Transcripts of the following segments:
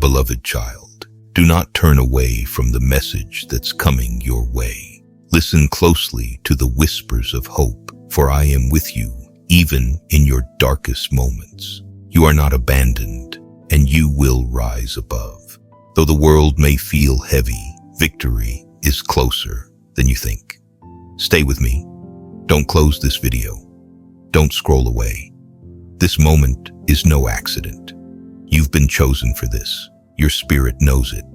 beloved child, do not turn away from the message that's coming your way. Listen closely to the whispers of hope, for I am with you, even in your darkest moments. You are not abandoned, and you will rise above. Though the world may feel heavy, victory is closer than you think. Stay with me. Don't close this video. Don't scroll away. This moment is no accident. You've been chosen for this. Your spirit knows it.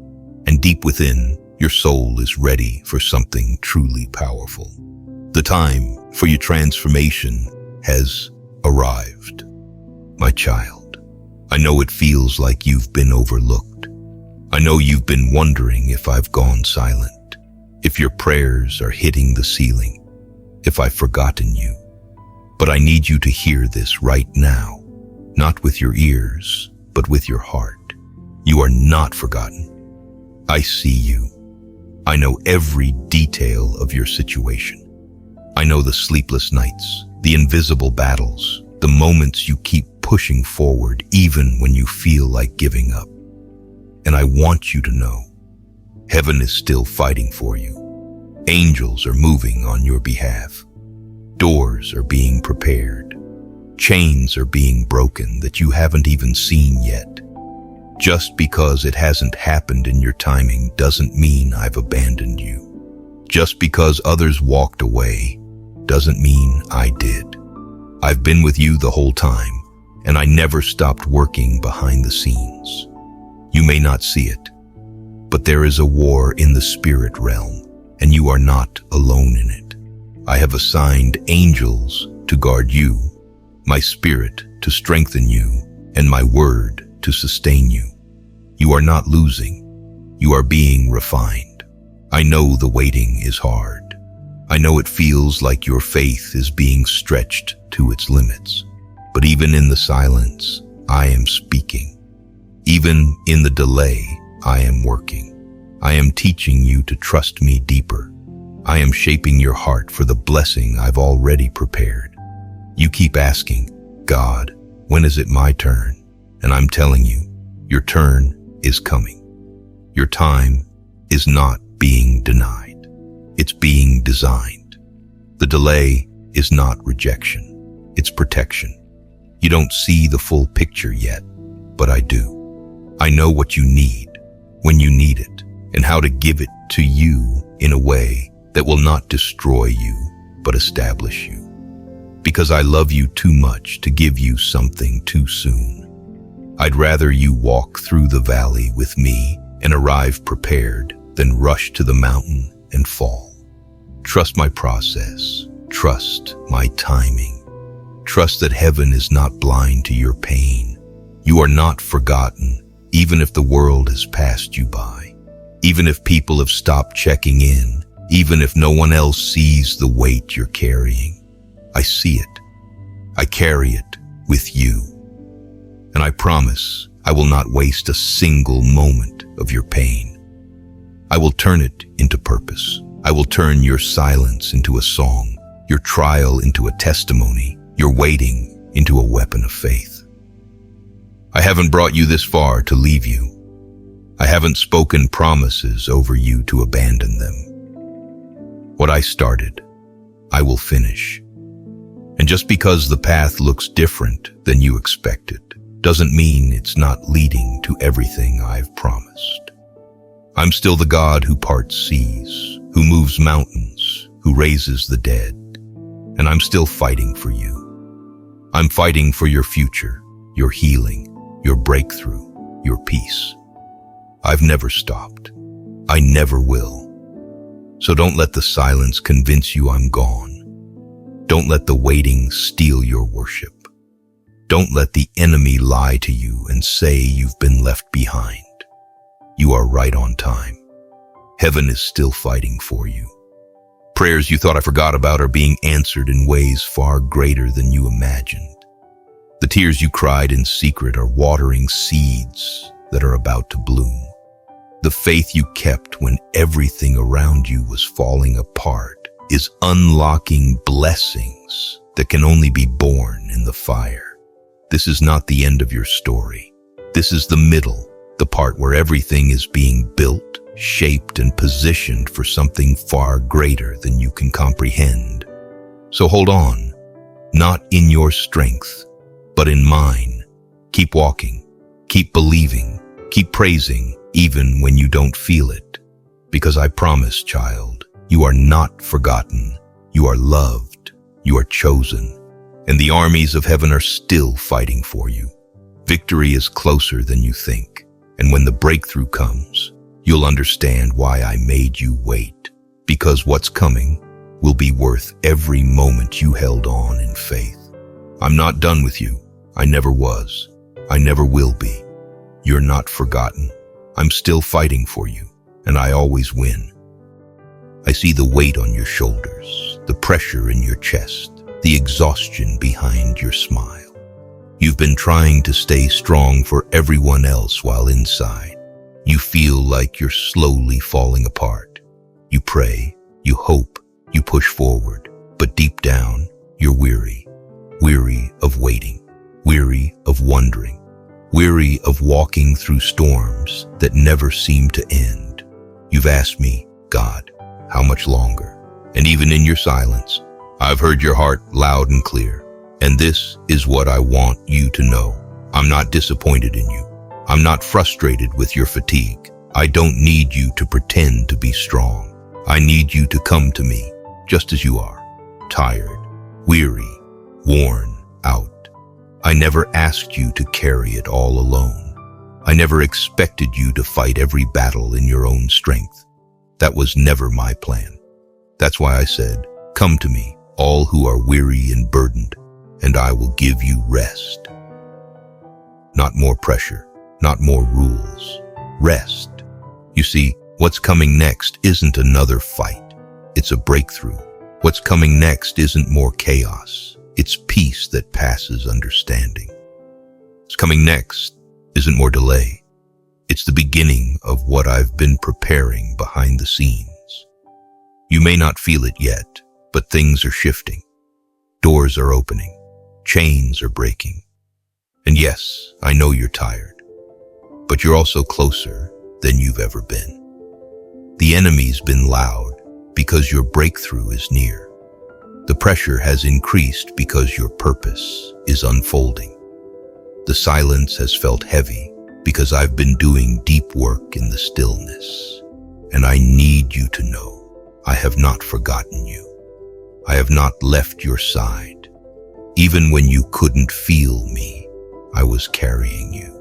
And deep within, your soul is ready for something truly powerful. The time for your transformation has arrived. My child, I know it feels like you've been overlooked. I know you've been wondering if I've gone silent, if your prayers are hitting the ceiling, if I've forgotten you. But I need you to hear this right now, not with your ears, but with your heart. You are not forgotten. I see you. I know every detail of your situation. I know the sleepless nights, the invisible battles, the moments you keep pushing forward even when you feel like giving up. And I want you to know, heaven is still fighting for you. Angels are moving on your behalf. Doors are being prepared. Chains are being broken that you haven't even seen yet. Just because it hasn't happened in your timing doesn't mean I've abandoned you. Just because others walked away doesn't mean I did. I've been with you the whole time, and I never stopped working behind the scenes. You may not see it, but there is a war in the spirit realm, and you are not alone in it. I have assigned angels to guard you, my spirit to strengthen you, and my word to sustain you. You are not losing. You are being refined. I know the waiting is hard. I know it feels like your faith is being stretched to its limits. But even in the silence, I am speaking. Even in the delay, I am working. I am teaching you to trust me deeper. I am shaping your heart for the blessing I've already prepared. You keep asking, God, when is it my turn? And I'm telling you, your turn is coming. Your time is not being denied. It's being designed. The delay is not rejection. It's protection. You don't see the full picture yet, but I do. I know what you need, when you need it, and how to give it to you in a way that will not destroy you, but establish you. Because I love you too much to give you something too soon. I'd rather you walk through the valley with me and arrive prepared than rush to the mountain and fall. Trust my process. Trust my timing. Trust that heaven is not blind to your pain. You are not forgotten, even if the world has passed you by. Even if people have stopped checking in. Even if no one else sees the weight you're carrying. I see it. I carry it with you. And I promise I will not waste a single moment of your pain. I will turn it into purpose. I will turn your silence into a song, your trial into a testimony, your waiting into a weapon of faith. I haven't brought you this far to leave you. I haven't spoken promises over you to abandon them. What I started, I will finish. And just because the path looks different than you expected, doesn't mean it's not leading to everything I've promised. I'm still the God who parts seas, who moves mountains, who raises the dead, and I'm still fighting for you. I'm fighting for your future, your healing, your breakthrough, your peace. I've never stopped. I never will. So don't let the silence convince you I'm gone. Don't let the waiting steal your worship. Don't let the enemy lie to you and say you've been left behind. You are right on time. Heaven is still fighting for you. Prayers you thought I forgot about are being answered in ways far greater than you imagined. The tears you cried in secret are watering seeds that are about to bloom. The faith you kept when everything around you was falling apart is unlocking blessings that can only be born in the fire. This is not the end of your story. This is the middle, the part where everything is being built, shaped, and positioned for something far greater than you can comprehend. So hold on, not in your strength, but in mine. Keep walking, keep believing, keep praising, even when you don't feel it. Because I promise, child, you are not forgotten. You are loved. You are chosen. And the armies of heaven are still fighting for you. Victory is closer than you think. And when the breakthrough comes, you'll understand why I made you wait. Because what's coming will be worth every moment you held on in faith. I'm not done with you. I never was. I never will be. You're not forgotten. I'm still fighting for you, and I always win. I see the weight on your shoulders, the pressure in your chest, the exhaustion behind your smile. You've been trying to stay strong for everyone else while inside. You feel like you're slowly falling apart. You pray, you hope, you push forward, but deep down, you're weary. Weary of waiting, weary of wondering, weary of walking through storms that never seem to end. You've asked me, God, how much longer? And even in your silence, I've heard your heart loud and clear. And this is what I want you to know. I'm not disappointed in you. I'm not frustrated with your fatigue. I don't need you to pretend to be strong. I need you to come to me, just as you are, tired, weary, worn out. I never asked you to carry it all alone. I never expected you to fight every battle in your own strength. That was never my plan. That's why I said, come to me, all who are weary and burdened, and I will give you rest. Not more pressure, not more rules. Rest. You see, what's coming next isn't another fight. It's a breakthrough. What's coming next isn't more chaos. It's peace that passes understanding. What's coming next isn't more delay. It's the beginning of what I've been preparing behind the scenes. You may not feel it yet, but things are shifting. Doors are opening. Chains are breaking. And yes, I know you're tired, but you're also closer than you've ever been. The enemy's been loud because your breakthrough is near. The pressure has increased because your purpose is unfolding. The silence has felt heavy because I've been doing deep work in the stillness. And I need you to know I have not forgotten you. I have not left your side. Even when you couldn't feel me, I was carrying you.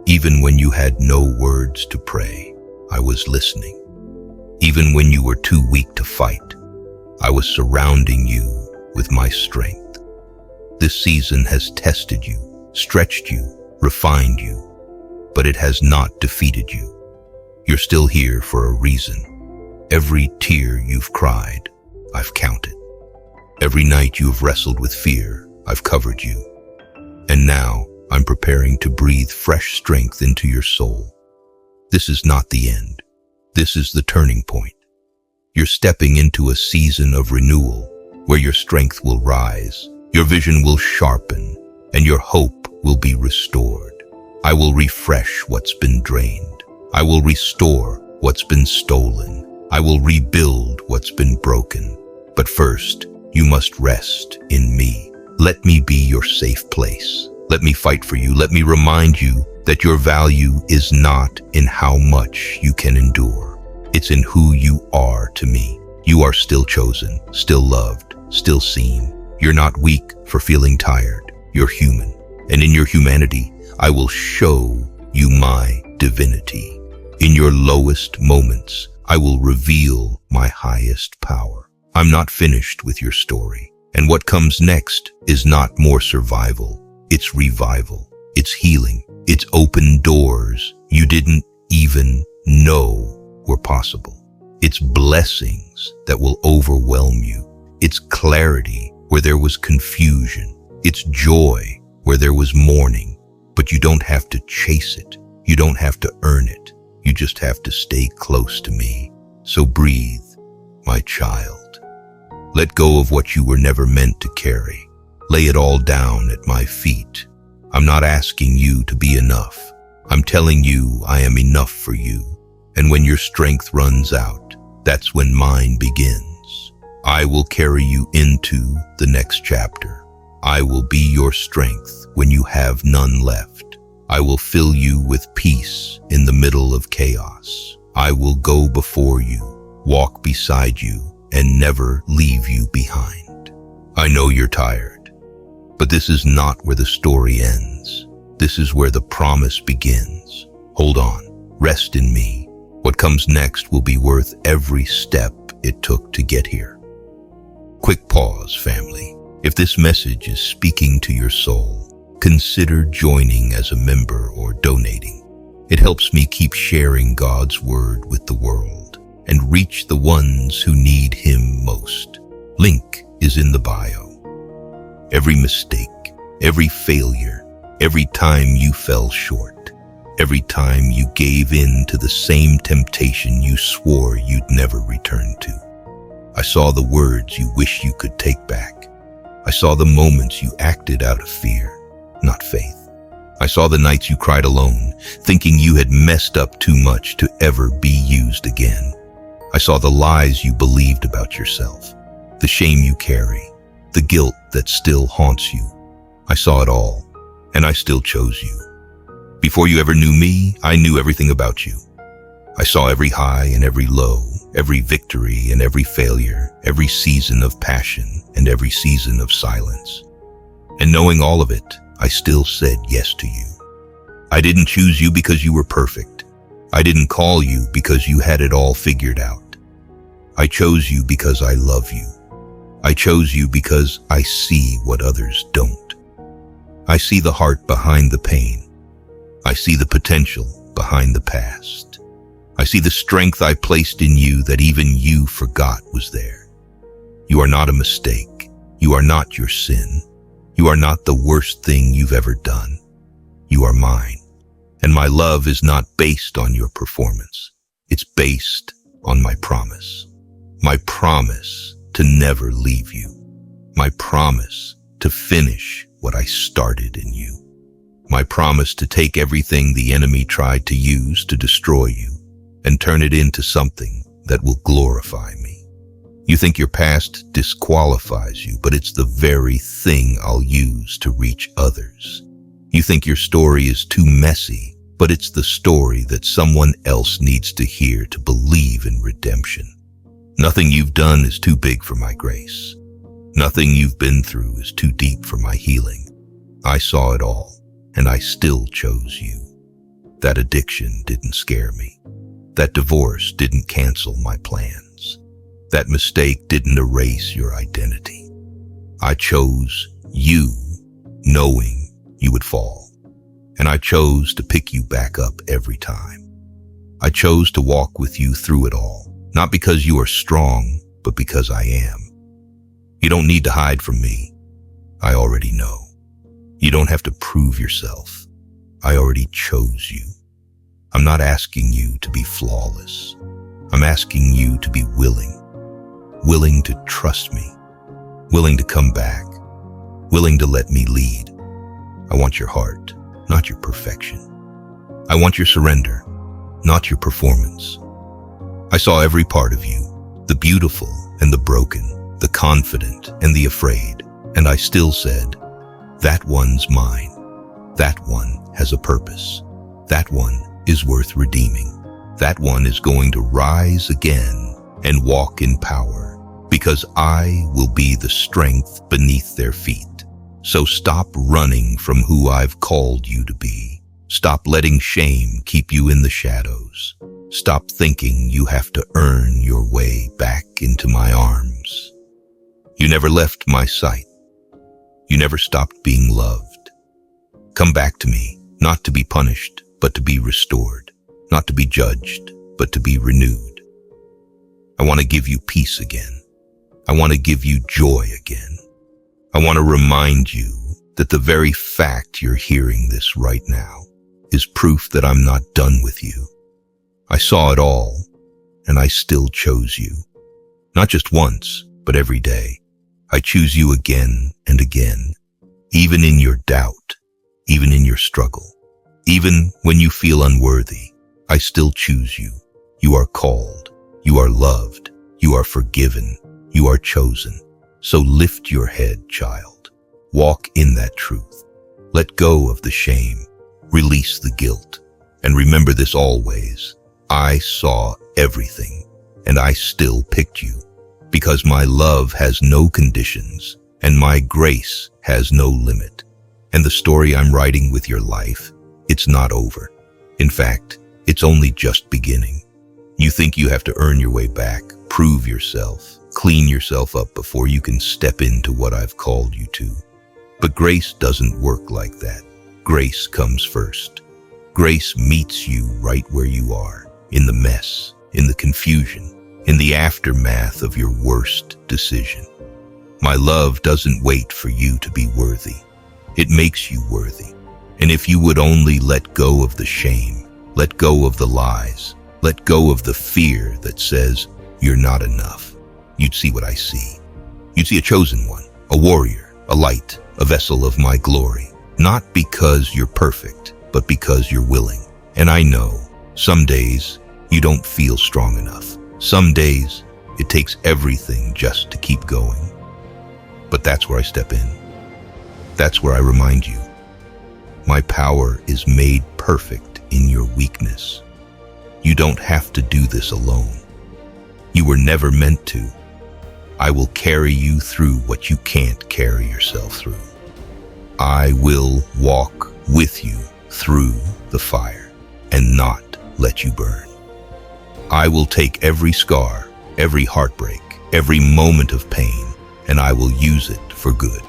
Even when you had no words to pray, I was listening. Even when you were too weak to fight, I was surrounding you with my strength. This season has tested you, stretched you, refined you, but it has not defeated you. You're still here for a reason. Every tear you've cried, I've counted. Every night you've wrestled with fear, I've covered you. And now I'm preparing to breathe fresh strength into your soul. This is not the end. This is the turning point. You're stepping into a season of renewal where your strength will rise, your vision will sharpen, and your hope will be restored. I will refresh what's been drained. I will restore what's been stolen. I will rebuild what's been broken. But first, you must rest in me. Let me be your safe place. Let me fight for you. Let me remind you that your value is not in how much you can endure. It's in who you are to me. You are still chosen, still loved, still seen. You're not weak for feeling tired. You're human. And in your humanity, I will show you my divinity. In your lowest moments, I will reveal my highest power. I'm not finished with your story. And what comes next is not more survival. It's revival. It's healing. It's open doors you didn't even know were possible. It's blessings that will overwhelm you. It's clarity where there was confusion. It's joy where there was mourning. But you don't have to chase it. You don't have to earn it. You just have to stay close to me. So breathe, my child. Let go of what you were never meant to carry. Lay it all down at my feet. I'm not asking you to be enough. I'm telling you I am enough for you. And when your strength runs out, that's when mine begins. I will carry you into the next chapter. I will be your strength when you have none left. I will fill you with peace in the middle of chaos. I will go before you, walk beside you, and never leave you behind. I know you're tired, but this is not where the story ends. This is where the promise begins. Hold on, rest in me. What comes next will be worth every step it took to get here. Quick pause, family. If this message is speaking to your soul, consider joining as a member or donating. It helps me keep sharing God's word with the world and reach the ones who need Him most. Link is in the bio. Every mistake, every failure, every time you fell short, every time you gave in to the same temptation you swore you'd never return to. I saw the words you wish you could take back. I saw the moments you acted out of fear, not faith. I saw the nights you cried alone, thinking you had messed up too much to ever be used again. I saw the lies you believed about yourself, the shame you carry, the guilt that still haunts you. I saw it all, and I still chose you. Before you ever knew me, I knew everything about you. I saw every high and every low, every victory and every failure, every season of passion and every season of silence. And knowing all of it, I still said yes to you. I didn't choose you because you were perfect. I didn't call you because you had it all figured out. I chose you because I love you. I chose you because I see what others don't. I see the heart behind the pain. I see the potential behind the past. I see the strength I placed in you that even you forgot was there. You are not a mistake. You are not your sin. You are not the worst thing you've ever done. You are mine. And my love is not based on your performance. It's based on my promise. My promise to never leave you. My promise to finish what I started in you. My promise to take everything the enemy tried to use to destroy you and turn it into something that will glorify me. You think your past disqualifies you, but it's the very thing I'll use to reach others. You think your story is too messy, but it's the story that someone else needs to hear to believe in redemption. Nothing you've done is too big for my grace. Nothing you've been through is too deep for my healing. I saw it all, and I still chose you. That addiction didn't scare me. That divorce didn't cancel my plans. That mistake didn't erase your identity. I chose you, knowing you would fall. And I chose to pick you back up every time. I chose to walk with you through it all, not because you are strong, but because I am. You don't need to hide from me. I already know. You don't have to prove yourself. I already chose you. I'm not asking you to be flawless. I'm asking you to be willing to trust me, willing to come back, willing to let me lead. I want your heart, not your perfection. I want your surrender, not your performance. I saw every part of you, the beautiful and the broken, the confident and the afraid, and I still said, that one's mine. That one has a purpose. That one is worth redeeming. That one is going to rise again and walk in power, because I will be the strength beneath their feet. So stop running from who I've called you to be. Stop letting shame keep you in the shadows. Stop thinking you have to earn your way back into my arms. You never left my sight. You never stopped being loved. Come back to me, not to be punished, but to be restored, not to be judged, but to be renewed. I want to give you peace again. I want to give you joy again. I want to remind you that the very fact you're hearing this right now is proof that I'm not done with you. I saw it all, and I still chose you. Not just once, but every day. I choose you again and again, even in your doubt, even in your struggle, Even when you feel unworthy, I still choose you. You are called. You are loved. You are forgiven. You are chosen. So lift your head, child. Walk in that truth. Let go of the shame. Release the guilt. And remember this always. I saw everything, and I still picked you. Because my love has no conditions, and my grace has no limit. And the story I'm writing with your life, it's not over. In fact, it's only just beginning. You think you have to earn your way back, prove yourself, clean yourself up before you can step into what I've called you to. But grace doesn't work like that. Grace comes first. Grace meets you right where you are, in the mess, in the confusion, in the aftermath of your worst decision. My love doesn't wait for you to be worthy. It makes you worthy. And if you would only let go of the shame, let go of the lies, let go of the fear that says you're not enough, you'd see what I see. You'd see a chosen one, a warrior, a light, a vessel of my glory. Not because you're perfect, but because you're willing. And I know, some days you don't feel strong enough. Some days it takes everything just to keep going. But that's where I step in. That's where I remind you. My power is made perfect in your weakness. You don't have to do this alone. You were never meant to. I will carry you through what you can't carry yourself through. I will walk with you through the fire and not let you burn. I will take every scar, every heartbreak, every moment of pain, and I will use it for good.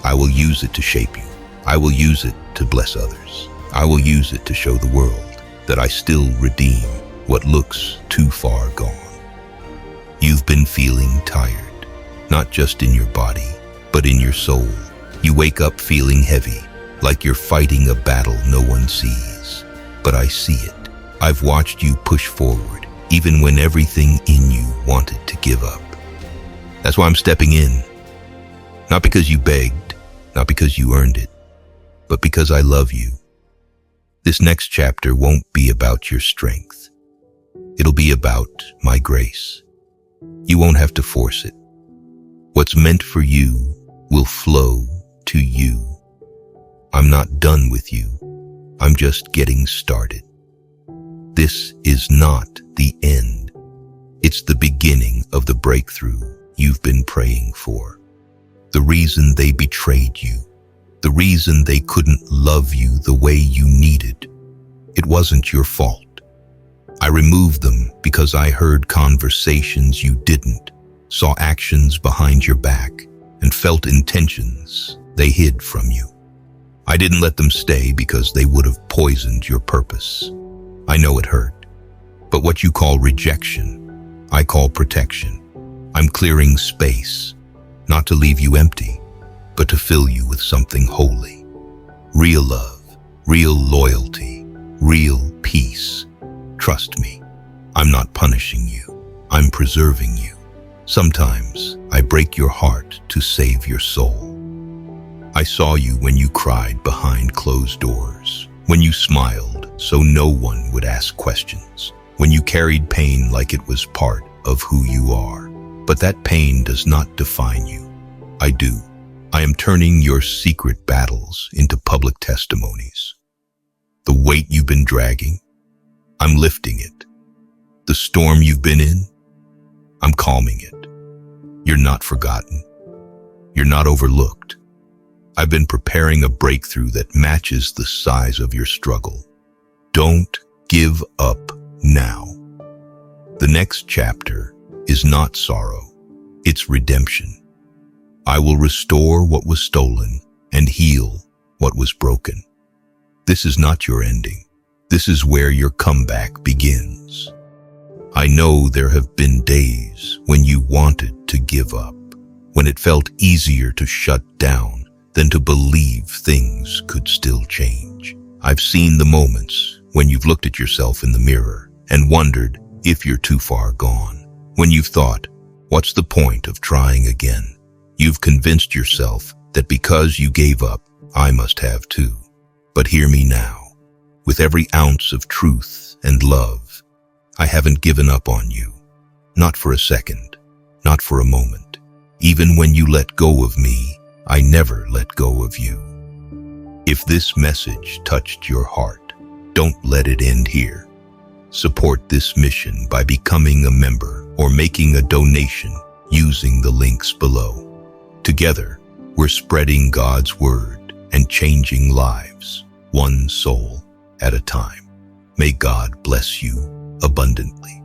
I will use it to shape you. I will use it to bless others. I will use it to show the world that I still redeem what looks too far gone. You've been feeling tired, not just in your body, but in your soul. You wake up feeling heavy, like you're fighting a battle no one sees. But I see it. I've watched you push forward, even when everything in you wanted to give up. That's why I'm stepping in. Not because you begged, not because you earned it, but because I love you. This next chapter won't be about your strength. It'll be about my grace. You won't have to force it. What's meant for you will flow to you. I'm not done with you. I'm just getting started. This is not the end. It's the beginning of the breakthrough you've been praying for. The reason they betrayed you, the reason they couldn't love you the way you needed, it wasn't your fault. I removed them because I heard conversations you didn't, saw actions behind your back, and felt intentions they hid from you. I didn't let them stay because they would have poisoned your purpose. I know it hurt, but what you call rejection, I call protection. I'm clearing space, not to leave you empty, but to fill you with something holy. Real love, real loyalty, real peace. Trust me, I'm not punishing you. I'm preserving you. Sometimes I break your heart to save your soul. I saw you when you cried behind closed doors, when you smiled so no one would ask questions, when you carried pain like it was part of who you are. But that pain does not define you. I do. I am turning your secret battles into public testimonies. The weight you've been dragging, I'm lifting it. The storm you've been in, I'm calming it. You're not forgotten. You're not overlooked. I've been preparing a breakthrough that matches the size of your struggle. Don't give up now. The next chapter is not sorrow, it's redemption. I will restore what was stolen and heal what was broken. This is not your ending. This is where your comeback begins. I know there have been days when you wanted to give up, when it felt easier to shut down than to believe things could still change. I've seen the moments when you've looked at yourself in the mirror and wondered if you're too far gone. When you've thought, what's the point of trying again? You've convinced yourself that because you gave up, I must have too. But hear me now. with every ounce of truth and love. I haven't given up on you. Not for a second, not for a moment. Even when you let go of me, I never let go of you. If this message touched your heart, don't let it end here. Support this mission by becoming a member or making a donation using the links below. Together, we're spreading God's word and changing lives, one soul at a time. May God bless you abundantly.